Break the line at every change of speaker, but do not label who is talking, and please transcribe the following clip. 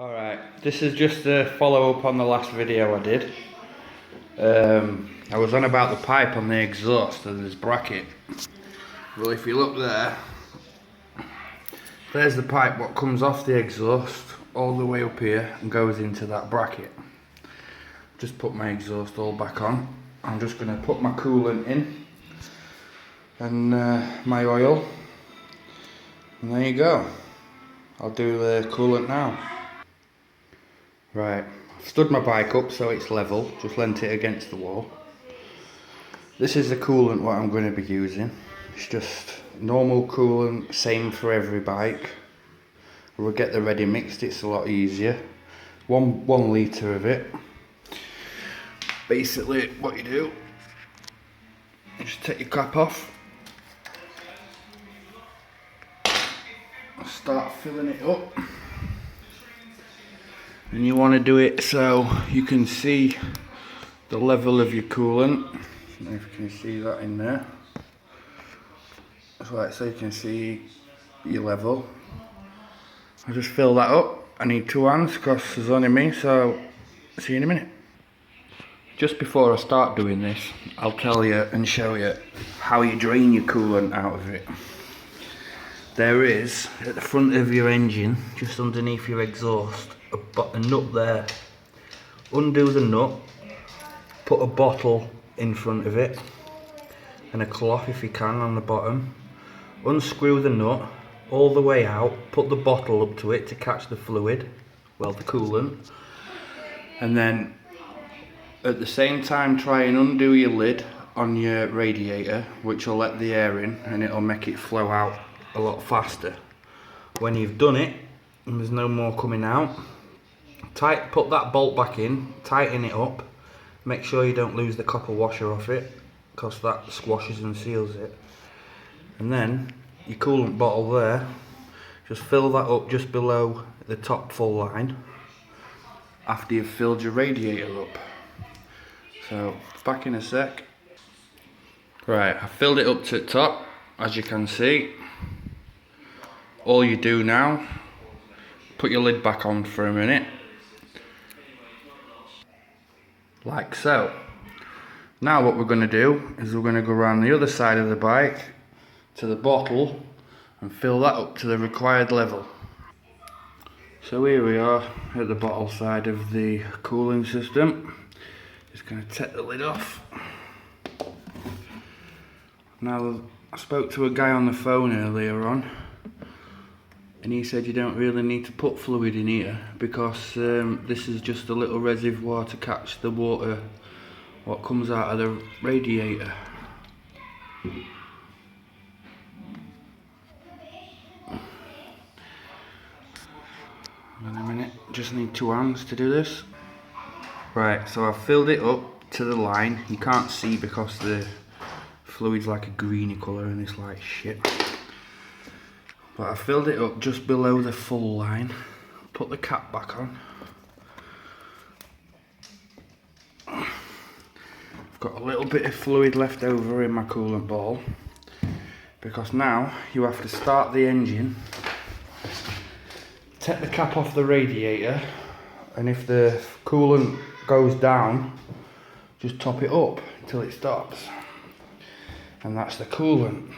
Alright, this is just a follow up on the last video I did. I was on about the pipe on the exhaust and this bracket. Well, if you look there, there's the pipe what comes off the exhaust all the way up here and goes into that bracket. Just put my exhaust all back on. I'm just going to put my coolant in and my oil, and there you go. I'll do the coolant now. Right, I've stood my bike up so it's level, just leant it against the wall. This is the coolant what I'm going to be using. It's just normal coolant, same for every bike. We'll get the ready mixed, it's a lot easier. One litre of it. Basically what you do, you just take your cap off, start filling it up. And you want to do it so you can see the level of your coolant. I don't know if you can see that in there. So you can see your level. I'll just fill that up. I need 2 hands because there's only me, so see you in a minute. Just before I start doing this, I'll tell you and show you how you drain your coolant out of it. There is, at the front of your engine, just underneath your exhaust, a nut there. Undo the nut, put a bottle in front of it and a cloth if you can on the bottom. Unscrew the nut all the way out, put the bottle up to it to catch the fluid, well, the coolant, and then at the same time try and undo your lid on your radiator, which will let the air in and it'll make it flow out a lot faster. When you've done it and there's no more coming out, put that bolt back in, tighten it up, make sure you don't lose the copper washer off it because that squashes and seals it. And then your coolant bottle there, just fill that up just below the top full line after you've filled your radiator up. So back in a sec. Right, I filled it up to the top, as you can see. All you do now, put your lid back on for a minute, like so. Now what we're going to do is we're going to go around the other side of the bike to the bottle and fill that up to the required level. So here we are at the bottle side of the cooling system. Just going to take the lid off. Now, I spoke to a guy on the phone earlier on, and he said you don't really need to put fluid in here because this is just a little reservoir to catch the water what comes out of the radiator. In a minute, just need 2 hands to do this. Right, so I've filled it up to the line. You can't see because the fluid's like a greeny colour and it's like shit. But I filled it up just below the full line. Put the cap back on. I've got a little bit of fluid left over in my coolant ball because now you have to start the engine, take the cap off the radiator, and if the coolant goes down, just top it up until it stops. And that's the coolant.